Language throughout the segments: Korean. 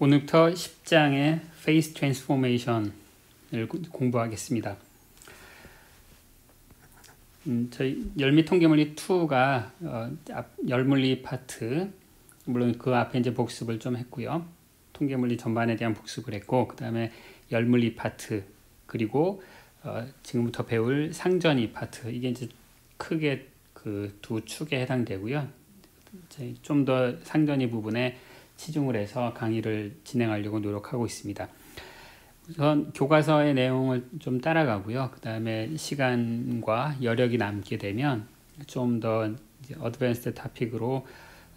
오늘부터 10장의 페이스 트랜스포메이션을 공부하겠습니다. 저희 열미 통계물리 2가 열물리 파트, 물론 그 앞에 이제 복습을 좀 했고요. 통계물리 전반에 대한 복습을 했고, 그 다음에 열물리 파트, 그리고 지금부터 배울 상전이 파트, 이게 이제 크게 그 두 축에 해당되고요. 좀 더 상전이 부분에 치중을 해서 강의를 진행하려고 노력하고 있습니다. 우선 교과서의 내용을 좀 따라가고요. 그 다음에 시간과 여력이 남게 되면 좀 더 어드밴스드 토픽으로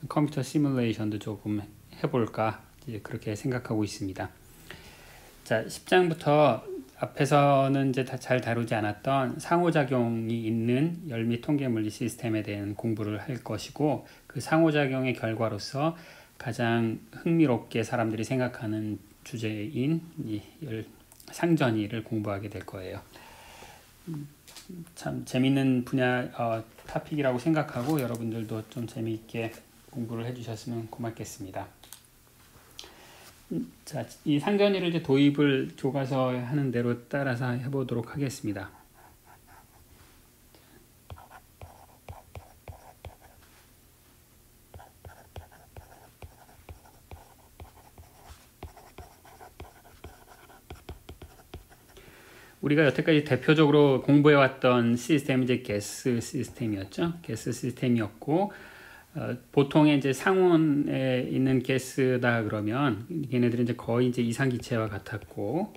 컴퓨터 시뮬레이션도 조금 해볼까 이제 그렇게 생각하고 있습니다. 자, 10장부터 앞에서는 이제 잘 다루지 않았던 상호작용이 있는 열미 통계물리 시스템에 대한 공부를 할 것이고, 그 상호작용의 결과로서 가장 흥미롭게 사람들이 생각하는 주제인 이 상전이를 공부하게 될 거예요. 참 재밌는 분야 토픽이라고 생각하고 여러분들도 좀 재미있게 공부를 해주셨으면 고맙겠습니다. 자, 이 상전이를 이제 도입을 교과서에 하는 대로 따라서 해보도록 하겠습니다. 우리가 여태까지 대표적으로 공부해왔던 시스템이 이제 게스 시스템이었죠. 게스 시스템이었고, 보통의 이제 상온에 있는 게스다 그러면 얘네들은 이제 거의 이제 이상기체와 같았고,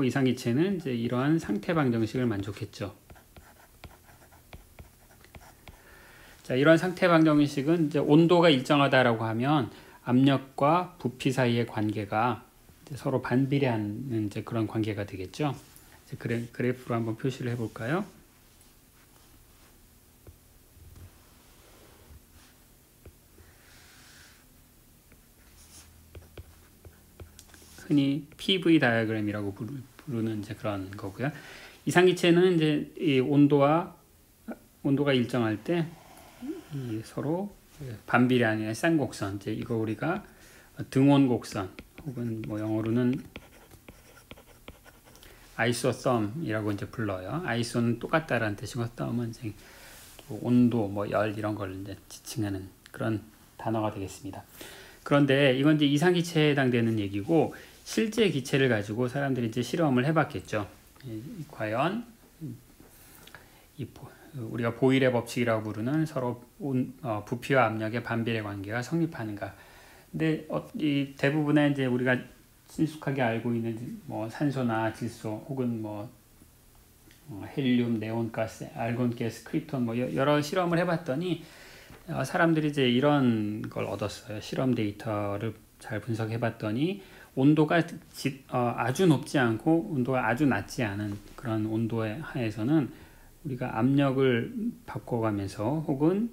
이상기체는 이제 이러한 상태 방정식을 만족했죠. 자, 이러한 상태 방정식은 이제 온도가 일정하다라고 하면 압력과 부피 사이의 관계가 이제 서로 반비례하는 이제 그런 관계가 되겠죠. 이제 그래프로 한번 표시를 해볼까요? 흔히 PV 다이어그램이라고 부르는 이제 그런 거고요. 이상기체는 이제 이 온도가 일정할 때 이 서로 반비례하는 쌍곡선, 이제 이거 우리가 등온곡선 혹은 뭐 영어로는 아이소썸이라고 이제 불러요. 아이소는 똑같다라는 뜻이고 썸은 이제 온도, 뭐 열 이런 걸 이제 지칭하는 그런 단어가 되겠습니다. 그런데 이건 이제 이상기체에 해당되는 얘기고, 실제 기체를 가지고 사람들이 이제 실험을 해봤겠죠. 과연 우리가 보일의 법칙이라고 부르는 서로 부피와 압력의 반비례 관계가 성립하는가? 근데 이 대부분의 이제 우리가 친숙하게 알고 있는 뭐 산소나 질소 혹은 뭐 헬륨, 네온가스, 알곤가스, 크립톤 뭐 여러 실험을 해봤더니 사람들이 이제 이런 걸 얻었어요. 실험 데이터를 잘 분석해봤더니 온도가 아주 높지 않고 온도가 아주 낮지 않은 그런 온도의 하에서는 우리가 압력을 바꿔가면서 혹은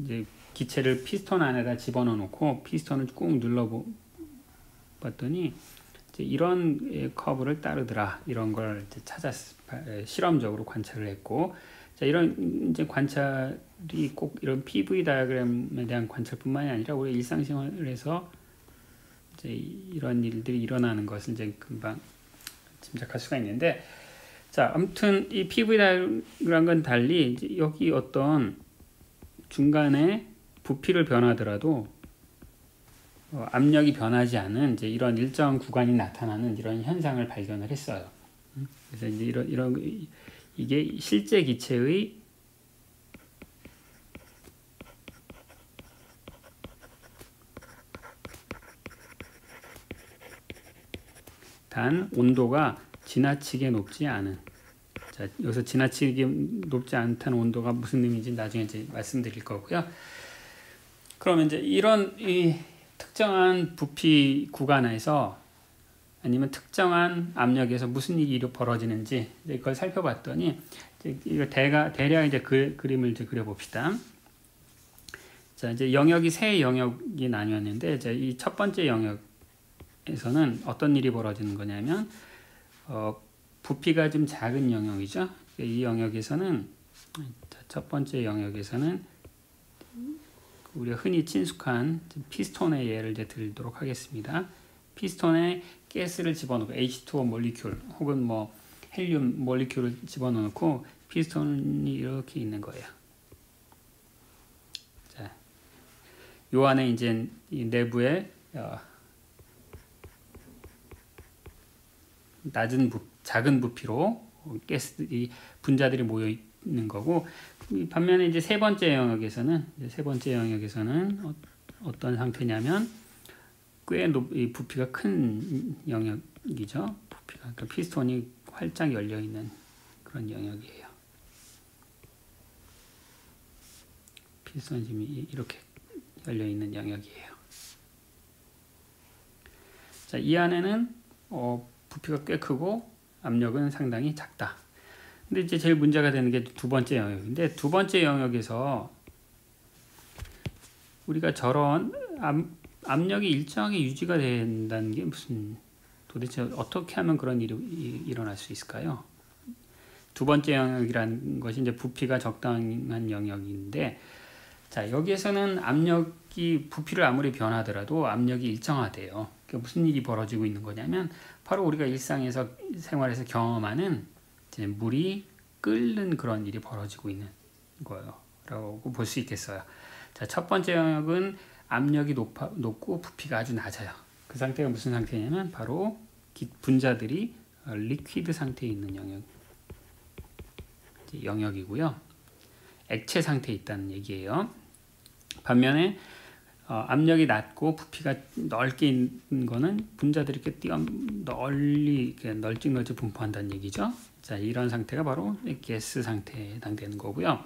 이제 기체를 피스톤 안에다 집어넣어 놓고 피스톤을 꾹 눌러봤더니 이제 이런 커브를 따르더라. 이런 걸 이제 실험적으로 관찰을 했고, 자, 이런 이제 관찰이 꼭 이런 PV 다이어그램에 대한 관찰뿐만이 아니라 우리 일상생활에서 이제 이런 일들이 일어나는 것을 이제 금방 짐작할 수가 있는데, 자, 아무튼 이 PV 다이어그램과는 달리 이제 여기 어떤 중간에 부피를 변하더라도 압력이 변하지 않은 이제 이런 일정 구간이 나타나는 이런 현상을 발견을 했어요. 그래서 이제 이런 이게 실제 기체의 단 온도가 지나치게 높지 않은, 자, 여기서 지나치게 높지 않다는 온도가 무슨 의미인지 나중에 이제 말씀드릴 거고요. 그러면 이제 이런 이 특정한 부피 구간에서 아니면 특정한 압력에서 무슨 일이 벌어지는지 이걸 살펴봤더니 이제 대략 이제 그림을 이제 그려봅시다. 자, 이제 영역이 세 영역이 나뉘었는데, 이제 이 첫 번째 영역에서는 어떤 일이 벌어지는 거냐면 부피가 좀 작은 영역이죠. 이 영역에서는 첫 번째 영역에서는 우리가 흔히 친숙한 피스톤의 예를 이제 들도록 하겠습니다. 피스톤에 가스를 집어넣고 H2O 몰리큘 혹은 뭐 헬륨 몰리큘을 집어넣고 피스톤이 이렇게 있는 거예요. 자, 요 안에 이제 이 내부에 작은 부피로 가스들이 분자들이 모여 있는 거고, 반면에 이제 세 번째 영역에서는 어떤 상태냐면 꽤 이 부피가 큰 영역이죠. 부피가 그러니까 피스톤이 활짝 열려 있는 그런 영역이에요. 피스톤이 지금 이렇게 열려 있는 영역이에요. 자, 이 안에는 부피가 꽤 크고 압력은 상당히 작다. 근데 이제 제일 문제가 되는 게 두 번째 영역인데, 두 번째 영역에서 우리가 저런 압력이 일정하게 유지가 된다는 게 도대체 어떻게 하면 그런 일이 일어날 수 있을까요? 두 번째 영역이라는 것이 이제 부피가 적당한 영역인데, 자, 여기에서는 부피를 아무리 변하더라도 압력이 일정하대요. 그러니까 무슨 일이 벌어지고 있는 거냐면, 바로 우리가 생활에서 경험하는 이제 물이 끓는 그런 일이 벌어지고 있는 거예요. 라고 볼 수 있겠어요. 자, 첫 번째 영역은 압력이 높고 부피가 아주 낮아요. 그 상태가 무슨 상태냐면 바로 분자들이 리퀴드 상태에 있는 영역이고요. 액체 상태에 있다는 얘기예요. 반면에 압력이 낮고 부피가 넓게 있는 거는 분자들이 이렇게 널찍 분포한다는 얘기죠. 자, 이런 상태가 바로 가스 상태에 해당되는 거고요.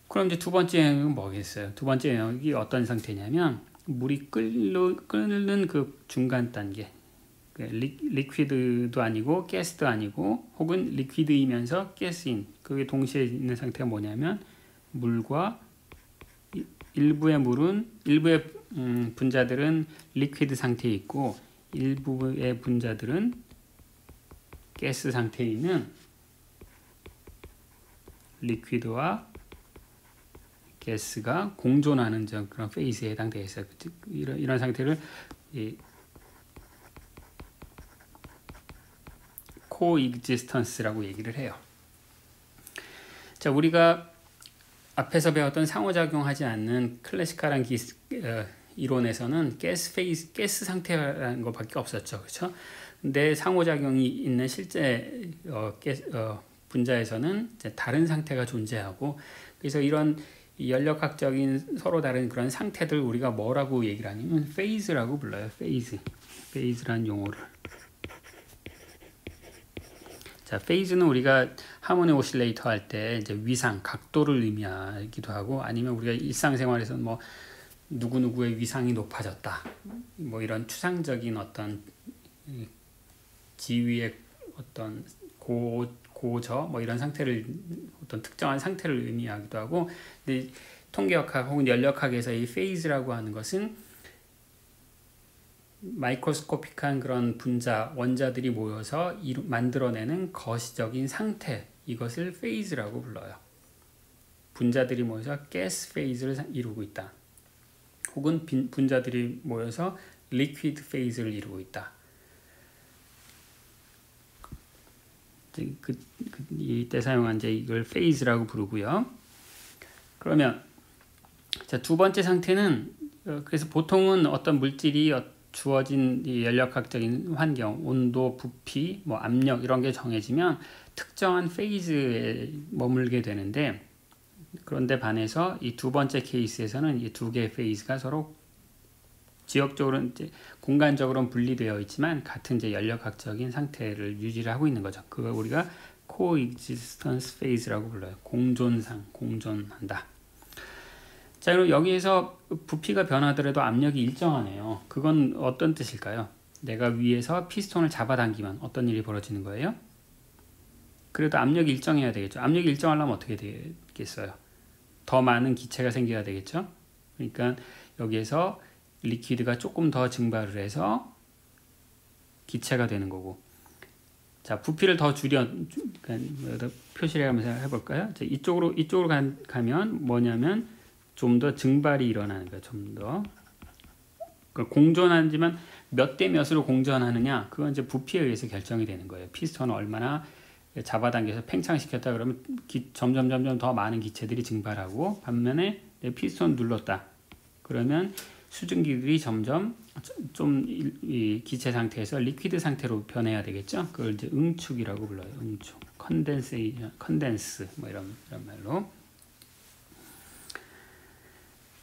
그럼 이제 두 번째 영역은 뭐겠어요? 두 번째 영역이 어떤 상태냐면 물이 끓는 그 중간 단계, 리퀴드도 아니고 가스도 아니고 혹은 리퀴드이면서 가스인, 그게 동시에 있는 상태가 뭐냐면 물과 일부의 분자들은 리퀴드 상태에 있고 일부의 분자들은 가스 상태에 있는 리퀴드와 가스가 공존하는 그런 페이스에 해당되어 있어요. 이런 상태를 코익지스턴스라고 얘기를 해요. 자, 우리가 앞에서 배웠던 상호작용하지 않는 클래시컬한 이론에서는 가스 상태라는 것밖에 없었죠. 그렇죠? 근데 상호작용이 있는 실제 분자에서는 이제 다른 상태가 존재하고, 그래서 이런 연력학적인 서로 다른 그런 상태들 우리가 뭐라고 얘기를 하냐면 페이즈라고 불러요. 페이즈라는 용어를. 자, 페이즈는 우리가 하모니 오실레이터 할 때 이제 위상, 각도를 의미하기도 하고, 아니면 우리가 일상생활에서 뭐 누구누구의 위상이 높아졌다, 뭐 이런 추상적인 어떤 지위의 어떤 고저 뭐 이런 상태를, 어떤 특정한 상태를 의미하기도 하고, 근데 통계학학 혹은 연력학에서 이 페이즈라고 하는 것은 마이크로스코픽한 그런 원자들이 모여서 만들어내는 거시적인 상태, 이것을 페이즈라고 불러요. 분자들이 모여서 가스 페이즈를 이루고 있다, 혹은 분자들이 모여서 리퀴드 페이즈를 이루고 있다. 이때 사용한 이제 이걸 페이즈라고 부르고요. 그러면 자, 두 번째 상태는 그래서 보통은 어떤 물질이 주어진 이 연력학적인 환경, 온도, 부피, 뭐 압력 이런 게 정해지면 특정한 페이즈에 머물게 되는데, 그런데 반해서 이 두 번째 케이스에서는 이 두 개의 페이즈가 서로 지역적으로는 이제 공간적으로는 분리되어 있지만 같은 이제 연력학적인 상태를 유지를 하고 있는 거죠. 그걸 우리가 coexistence phase라고 불러요. 공존한다. 자, 그럼 여기에서 부피가 변하더라도 압력이 일정하네요. 그건 어떤 뜻일까요? 내가 위에서 피스톤을 잡아당기면 어떤 일이 벌어지는 거예요? 그래도 압력이 일정해야 되겠죠. 압력이 일정하려면 어떻게 되겠어요? 더 많은 기체가 생겨야 되겠죠. 그러니까 여기에서 리퀴드가 조금 더 증발을 해서 기체가 되는 거고, 자, 부피를 더 표시를 하면서 해볼까요? 자, 이쪽으로 가면 뭐냐면 좀 더 증발이 일어나는 거예요. 좀 더. 공존하지만 몇 대 몇으로 공존하느냐, 그건 이제 부피에 의해서 결정이 되는 거예요. 피스톤을 얼마나 잡아당겨서 팽창시켰다 그러면 점점 더 많은 기체들이 증발하고, 반면에 내 피스톤 눌렀다 그러면 수증기들이 점점 좀 이 기체 상태에서 리퀴드 상태로 변해야 되겠죠. 그걸 이제 응축이라고 불러요. 응축, 컨덴스 뭐 이런 말로.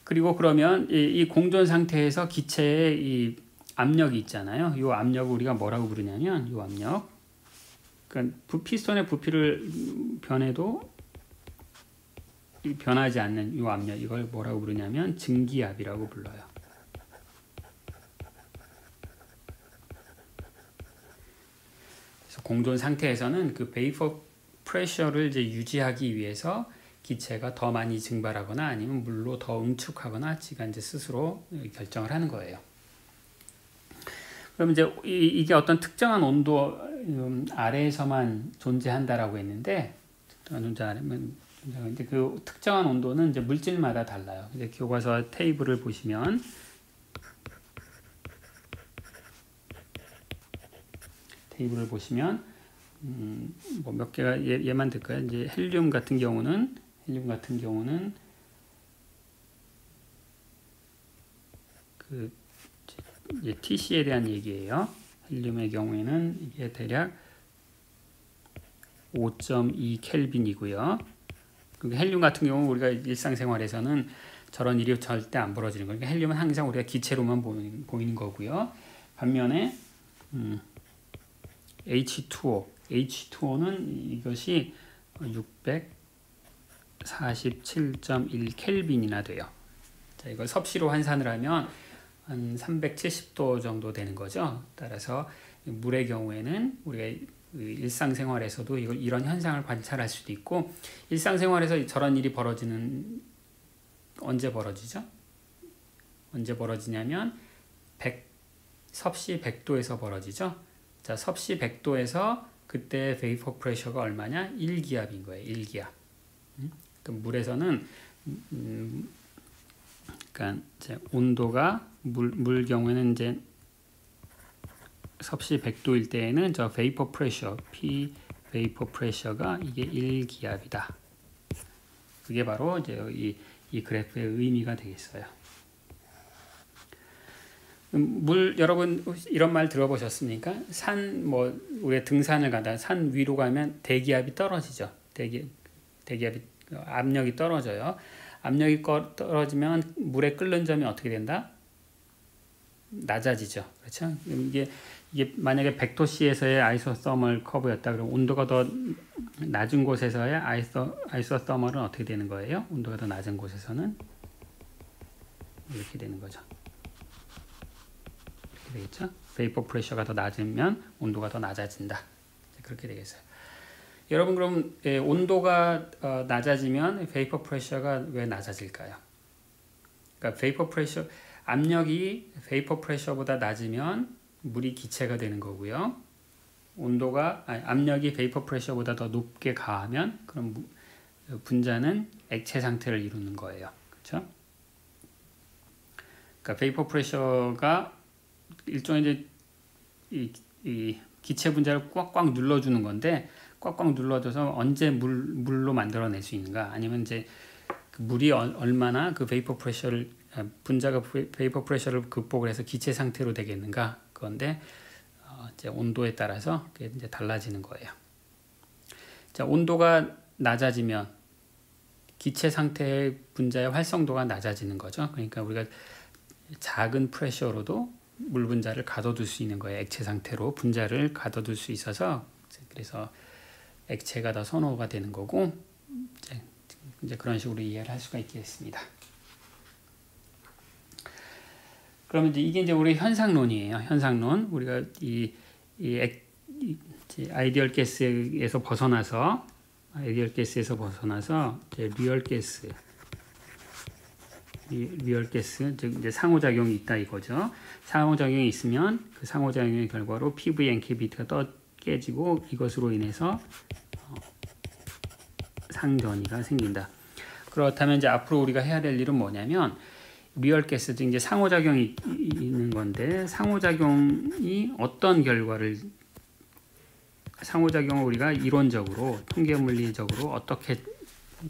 그리고 그러면 이 공존 상태에서 기체의 이 압력이 있잖아요. 이 압력을 우리가 뭐라고 부르냐면, 이 압력, 그러니까 피스톤의 부피를 변해도 변하지 않는 이 압력, 이걸 뭐라고 부르냐면 증기압이라고 불러요. 그래서 공존 상태에서는 그 베이퍼 프레셔를 이제 유지하기 위해서 기체가 더 많이 증발하거나 아니면 물로 더 응축하거나 지가 이제 스스로 결정을 하는 거예요. 그럼 이제 이게 어떤 특정한 온도 아래에서만 존재한다라고 했는데, 이제 그 특정한 온도는 이제 물질마다 달라요. 이제 교과서 테이블을 보시면 뭐 몇 개가 얘만 들까요? 이제 헬륨 같은 경우는 그 이제 TC에 대한 얘기예요. 헬륨의 경우에는 이게 대략 5.2 켈빈이고요. 헬륨 같은 경우 우리가 일상생활에서는 저런 일이 절대 안 벌어지는 거예요. 그러니까 헬륨은 항상 우리가 기체로만 보이는 거고요. 반면에 H2O는 이것이 647.1 켈빈이나 돼요. 자, 이걸 섭씨로 환산을 하면 한 370도 정도 되는 거죠. 따라서 물의 경우에는 우리가 일상생활에서도 이런 현상을 관찰할 수도 있고, 일상생활에서 저런 일이 벌어지는, 언제 벌어지죠? 언제 벌어지냐면 섭씨 100도에서 벌어지죠. 자, 섭씨 100도에서 그때 베이퍼 프레셔가 얼마냐? 1기압인 거예요. 1기압. 그럼 물에서는 그러니까 이제 온도가 물 경우에는 이제 섭씨 100도일 때에는 저 베이퍼 프레셔, 베이퍼 프레셔가 이게 1기압이다. 그게 바로 이제 이 그래프의 의미가 되겠어요. 여러분 이런 말 들어보셨습니까? 우리가 등산을 가다 산 위로 가면 대기압이 떨어지죠. 대기압이, 압력이 떨어져요. 압력이 떨어지면 물에 끓는 점이 어떻게 된다? 낮아지죠. 그렇죠? 이게 만약에 100도씨에서의 아이소서멀 커브였다 그러면 온도가 더 낮은 곳에서의 아이소서멀은 어떻게 되는 거예요? 온도가 더 낮은 곳에서는 이렇게 되는 거죠. 이렇게 되겠죠? 베이퍼 프레셔가 더 낮으면 온도가 더 낮아진다. 그렇게 되겠어요. 여러분 그럼 온도가 낮아지면 베이퍼 프레셔가 왜 낮아질까요? 그러니까 베이퍼 프레셔, 압력이 베이퍼 프레셔보다 낮으면 물이 기체가 되는 거고요. 압력이 베이퍼 프레셔보다 더 높게 가하면 그럼 분자는 액체 상태를 이루는 거예요. 그렇죠? 그러니까 베이퍼 프레셔가 일종의 이제 이 기체 분자를 꽉꽉 눌러주는 건데, 꽉꽉 눌러줘서 언제 물로 만들어낼 수 있는가, 아니면 이제 그 물이 얼마나 그 베이퍼 프레셔를 분자가 베이퍼 프레셔를 극복을 해서 기체 상태로 되겠는가, 그건데 이제 온도에 따라서 그게 이제 달라지는 거예요. 자, 온도가 낮아지면 기체 상태의 분자의 활성도가 낮아지는 거죠. 그러니까 우리가 작은 프레셔로도 물 분자를 가둬둘 수 있는 거예요. 액체 상태로 분자를 가둬둘 수 있어서, 그래서 액체가 더 선호가 되는 거고, 이제 그런 식으로 이해를 할 수가 있겠습니다. 그러면 이게 이제 우리 현상론이에요. 현상론. 우리가 이 아이디얼 가스에서 벗어나서 이제 리얼 가스, 즉 이제 상호작용이 있다 이거죠. 상호작용이 있으면 그 상호작용의 결과로 PV NK비트가 깨지고 이것으로 인해서 상전이가 생긴다. 그렇다면 이제 앞으로 우리가 해야 될 일은 뭐냐면 리얼 가스 등 이제 상호작용이 있는 건데 상호작용이 어떤 결과를 상호작용을 우리가 이론적으로 통계 물리적으로 어떻게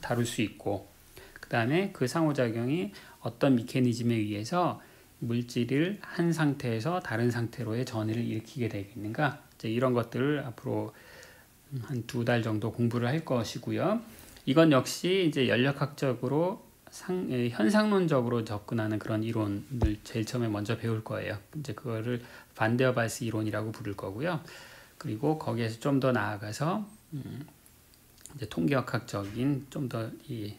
다룰 수 있고 그 다음에 그 상호작용이 어떤 미케니즘에 의해서 물질을 한 상태에서 다른 상태로의 전이를 일으키게 되겠는가 이제 이런 것들을 앞으로 한 2달 정도 공부를 할 것이고요. 이건 역시 이제 연력학적으로 현상론적으로 접근하는 그런 이론을 제일 처음에 먼저 배울 거예요. 이제 그거를 반데어발스 이론이라고 부를 거고요. 그리고 거기에서 좀 더 나아가서 이제 통계학적인 좀 더 이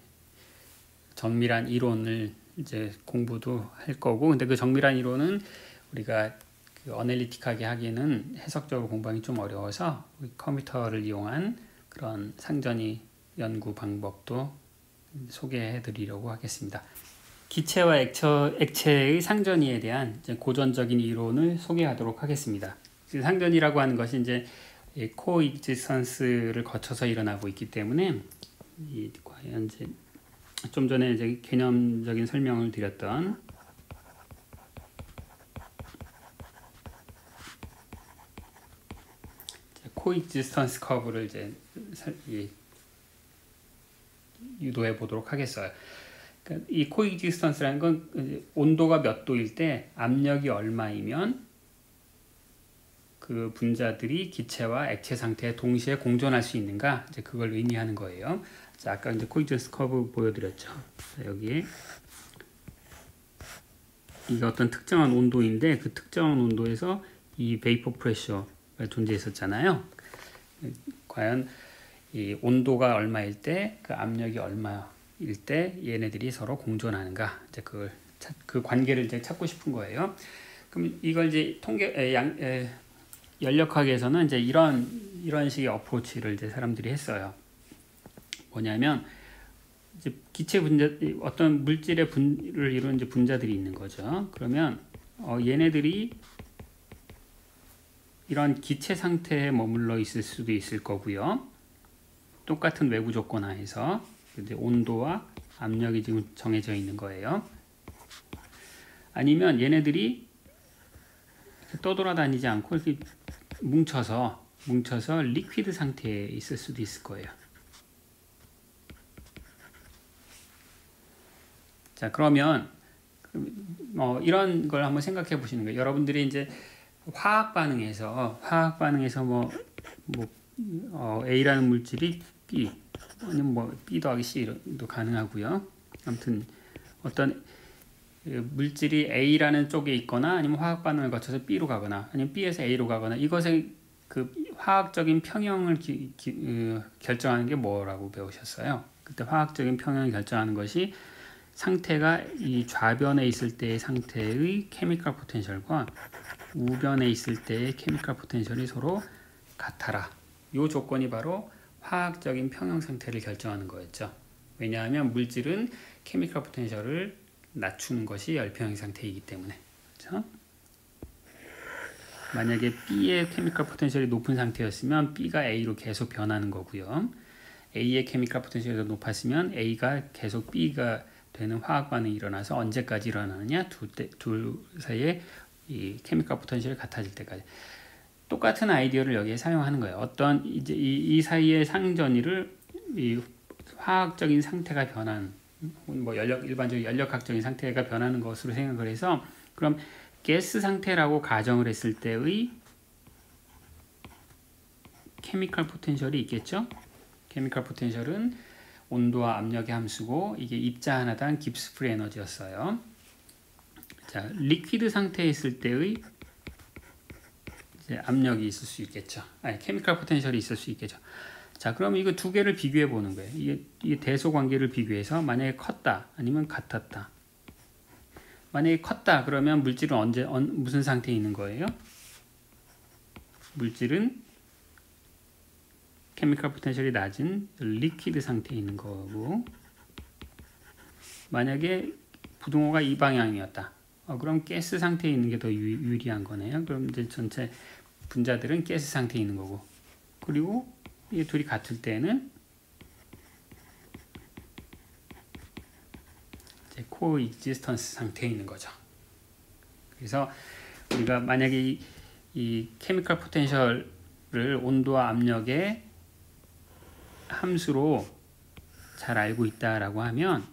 정밀한 이론을 이제 공부도 할 거고, 근데 그 정밀한 이론은 우리가 그 어널리틱하게 하기에는 해석적으로 공부하기 좀 어려워서 컴퓨터를 이용한 그런 상전이 연구 방법도 소개해 드리려고 하겠습니다. 기체와 액체의 상전이에 대한 이제 고전적인 이론을 소개하도록 하겠습니다. 상전이라고 하는 것이 이제 코익지스턴스를 거쳐서 일어나고 있기 때문에 과연 이제 좀 전에 이제 개념적인 설명을 드렸던 코익지스턴스 커브를 이제 유도해 보도록 하겠어요. 그러니까 이 코익지스턴스라는 건 온도가 몇 도일 때 압력이 얼마이면 그 분자들이 기체와 액체 상태에 동시에 공존할 수 있는가 이제 그걸 의미하는 거예요. 자, 아까 이제 코익지스턴스 커브 보여드렸죠. 자, 여기에 이게 어떤 특정한 온도인데 그 특정한 온도에서 이 베이퍼 프레셔가 존재했었잖아요. 과연 이 온도가 얼마일 때 그 압력이 얼마일 때 얘네들이 서로 공존하는가 이제 그 관계를 이제 찾고 싶은 거예요. 그럼 이걸 이제 연력학에서는 이제 이런 식의 어프로치를 이제 사람들이 했어요. 뭐냐면 이제 기체 분자 어떤 물질의 분을 이루는 이제 분자들이 있는 거죠. 그러면 얘네들이 이런 기체 상태에 머물러 있을 수도 있을 거고요. 똑같은 외부 조건 하에서 이제 온도와 압력이 지금 정해져 있는 거예요. 아니면 얘네들이 떠돌아다니지 않고 이렇게 뭉쳐서 리퀴드 상태에 있을 수도 있을 거예요. 자, 그러면 이런 걸 한번 생각해 보시는 거예요. 여러분들이 이제 화학 반응에서 A라는 물질이 B 아니면 뭐 B 더하기 C도 가능하고요. 아무튼 어떤 물질이 A라는 쪽에 있거나 아니면 화학 반응을 거쳐서 B로 가거나 아니면 B에서 A로 가거나 이것의 그 화학적인 평형을 결정하는 게 뭐라고 배우셨어요? 그때 화학적인 평형을 결정하는 것이 상태가 이 좌변에 있을 때의 상태의 케미컬 포텐셜과 우변에 있을 때의 케미컬 포텐셜이 서로 같아라. 이 조건이 바로 화학적인 평형 상태를 결정하는 거였죠. 왜냐하면 물질은 케미컬 포텐셜을 낮추는 것이 열평형 상태이기 때문에. 그렇죠? 만약에 B의 케미컬 포텐셜이 높은 상태였으면 B가 A로 계속 변하는 거고요. A의 케미컬 포텐셜이 더 높았으면 A가 계속 B가 되는 화학 반응이 일어나서 언제까지 일어나느냐? 둘 사이에 이 케미컬 포텐셜이 같아질 때까지. 똑같은 아이디어를 여기에 사용하는 거예요. 어떤 이제 이 사이의 상전이를 이 화학적인 상태가 변한 뭐 일반적인 연력학적인 상태가 변하는 것으로 생각을 해서 그럼 가스 상태라고 가정을 했을 때의 케미컬 포텐셜이 있겠죠? 케미컬 포텐셜은 온도와 압력의 함수고 이게 입자 하나당 깁스 프리 에너지였어요. 자, 리퀴드 상태에 있을 때의 이제 압력이 있을 수 있겠죠. 아니, 케미컬 포텐셜이 있을 수 있겠죠. 자, 그럼 이거 두 개를 비교해 보는 거예요. 이게 대소 관계를 비교해서 만약에 컸다 아니면 같았다. 만약에 컸다 그러면 물질은 무슨 상태에 있는 거예요? 물질은 케미컬 포텐셜이 낮은 리퀴드 상태에 있는 거고, 만약에 부등호가 이 방향이었다. 그럼 가스 상태에 있는 게 더 유리한 거네요. 그럼 이제 전체 분자들은 가스 상태에 있는 거고, 그리고 이 둘이 같을 때는 이제 코익지스턴스 상태에 있는 거죠. 그래서 우리가 만약에 이 케미컬 포텐셜을 온도와 압력의 함수로 잘 알고 있다라고 하면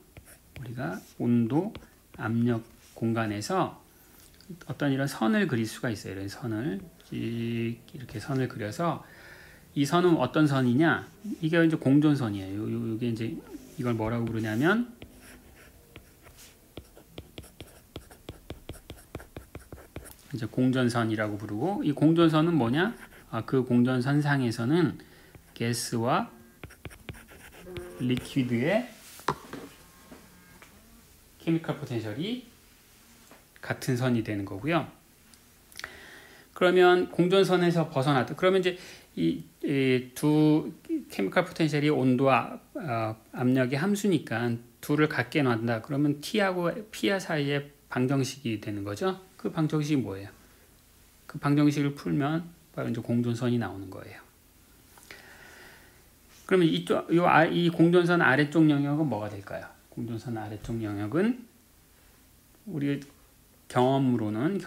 우리가 온도, 압력 공간에서 어떤 이런 선을 그릴 수가 있어요. 이런 선을 이렇게 선을 그려서 이 선은 어떤 선이냐? 이게 이제 공존선이에요. 이게 이제 이걸 뭐라고 부르냐면 이제 공전선이라고 부르고, 이 공전선은 뭐냐? 그 공전선 상에서는 가스와 리퀴드의 케미컬 포텐셜이 같은 선이 되는 거고요. 그러면 공전선에서 벗어났다. 그러면 이제 이 두 케미컬 포텐셜이 온도와 압력의 함수니까 둘을 같게 놔둔다. 그러면 T하고 P 사이에 방정식이 되는 거죠. 그 방정식이 뭐예요? 그 방정식을 풀면 바로 이제 공전선이 나오는 거예요. 그러면 이 공전선 아래쪽 영역은 뭐가 될까요? 공전선 아래쪽 영역은 우리 경험으로는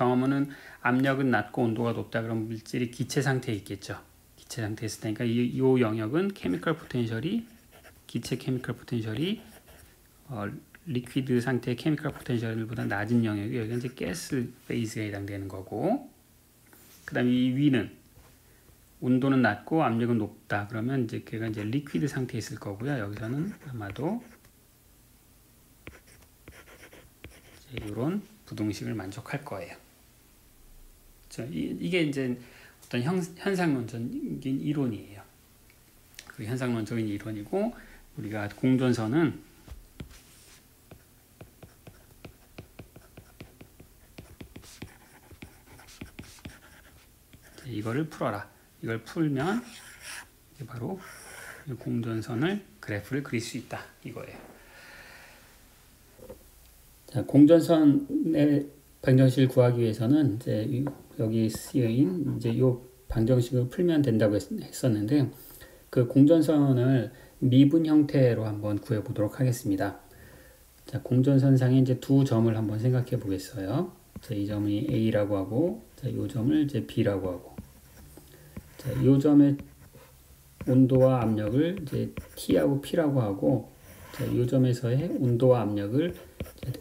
압력은 낮고 온도가 높다. 그럼 물질이 기체 상태에 있겠죠. 기체 상태에 있을 테니까 이 영역은 케미컬 포텐셜이 기체 케미컬 포텐셜이 리퀴드 상태의 케미컬 포텐셜보다 낮은 영역이 여기가 이제 가스 페이즈에 해당되는 거고, 그다음에 이 위는 온도는 낮고 압력은 높다. 그러면 이제 걔가 이제 리퀴드 상태에 있을 거고요. 여기서는 아마도 이런 부동식을 만족할 거예요. 이게 이제 어떤 현상론적인 이론이에요. 그 현상론적인 이론이고, 우리가 공전선은 이거를 풀어라. 이걸 풀면 이게 바로 공전선을 그래프를 그릴 수 있다. 이거예요. 자, 공전선의 방정식을 구하기 위해서는 이제 여기 쓰여인 이제 요 방정식을 풀면 된다고 했었는데, 그 공전선을 미분 형태로 한번 구해 보도록 하겠습니다. 자, 공전선상에 이제 두 점을 한번 생각해 보겠어요. 자, 이 점이 A라고 하고, 자, 요 점을 이제 B라고 하고, 자, 요 점의 온도와 압력을 이제 T하고 P라고 하고, 자, 요 점에서의 온도와 압력을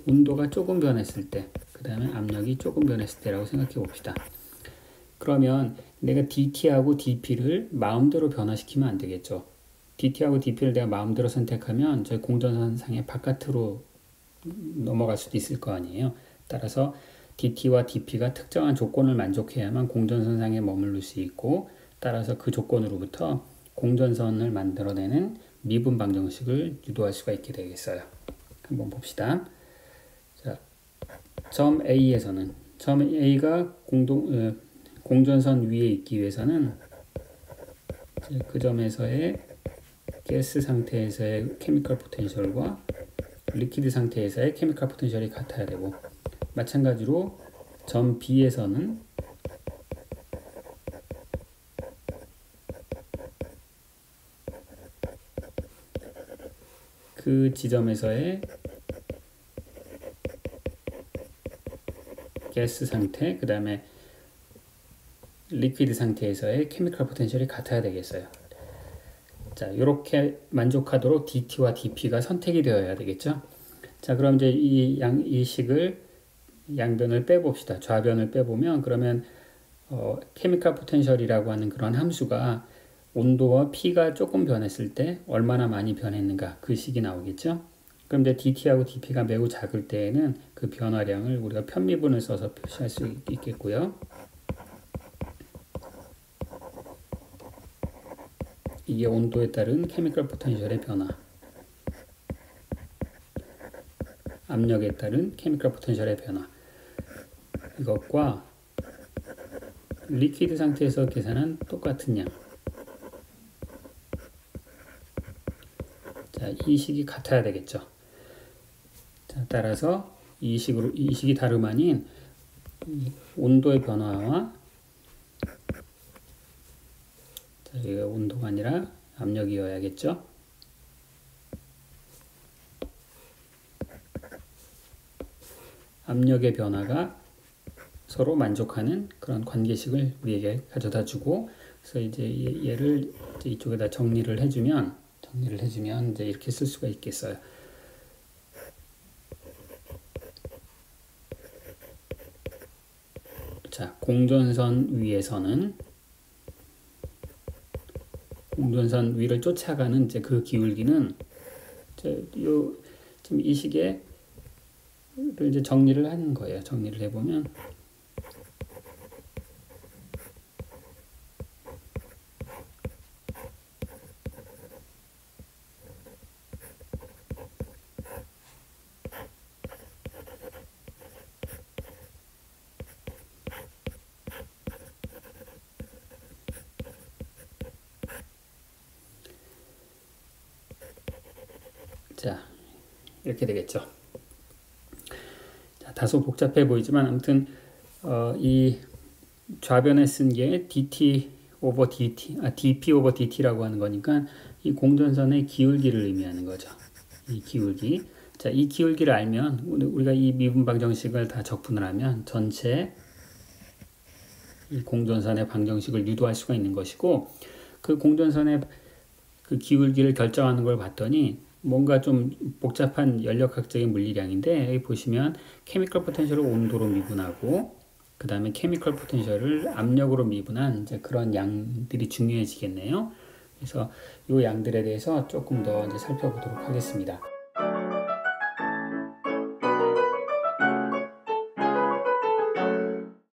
온도가 조금 변했을 때, 그 다음에 압력이 조금 변했을 때라고 생각해 봅시다. 그러면 내가 DT하고 DP를 마음대로 변화시키면 안 되겠죠. DT하고 DP를 내가 마음대로 선택하면 저희 공전선상의 바깥으로 넘어갈 수도 있을 거 아니에요. 따라서 DT와 DP가 특정한 조건을 만족해야만 공전선상에 머무를 수 있고, 따라서 그 조건으로부터 공전선을 만들어내는 미분 방정식을 유도할 수가 있게 되겠어요. 한번 봅시다. 자, 점 A에서는 점 A가 공전선 위에 있기 위해서는 그 점에서의 가스 상태에서의 케미컬 포텐셜과 리퀴드 상태에서의 케미컬 포텐셜이 같아야 되고, 마찬가지로 점 B에서는 그 지점에서의 가스 상태, 그 다음에 리퀴드 상태에서의 케미컬 포텐셜이 같아야 되겠어요. 자, 이렇게 만족하도록 DT와 DP가 선택이 되어야 되겠죠. 자, 그럼 이제 이 식을 양변을 빼봅시다. 좌변을 빼보면 그러면 케미컬 포텐셜이라고 하는 그런 함수가 온도와 P가 조금 변했을 때 얼마나 많이 변했는가, 그 식이 나오겠죠. 그럼 이제 DT하고 DP가 매우 작을 때에는 그 변화량을 우리가 편미분을 써서 표시할 수 있겠고요. 이게 온도에 따른 케미컬 포텐셜의 변화, 압력에 따른 케미컬 포텐셜의 변화, 이것과 리퀴드 상태에서 계산한 똑같은 양, 자, 이 식이 같아야 되겠죠. 자, 따라서 이 식이 다름 아닌 온도의 변화와, 자, 여기가 온도가 아니라 압력이어야겠죠. 압력의 변화가 서로 만족하는 그런 관계식을 우리에게 가져다 주고, 그래서 이제 얘를 이제 이쪽에다 정리를 해주면 이제 이렇게 쓸 수가 있겠어요. 자, 공전선 위를 쫓아가는 이제 그 기울기는 지금 이 시계를 이제 정리를 하는 거예요. 정리를 해보면 자, 이렇게 되겠죠. 자, 다소 복잡해 보이지만 아무튼 이 좌변에 쓴 게 dp 오버 dt라고 하는 거니까 이 공전선의 기울기를 의미하는 거죠. 이 기울기. 자, 이 기울기를 알면 우리가 이 미분 방정식을 다 적분을 하면 전체 이 공전선의 방정식을 유도할 수가 있는 것이고, 그 공전선의 그 기울기를 결정하는 걸 봤더니 뭔가 좀 복잡한 연력학적인 물리량인데, 여기 보시면 케미컬 포텐셜을 온도로 미분하고 그 다음에 케미컬 포텐셜을 압력으로 미분한 이제 그런 양들이 중요해지겠네요. 그래서 이 양들에 대해서 조금 더 이제 살펴보도록 하겠습니다.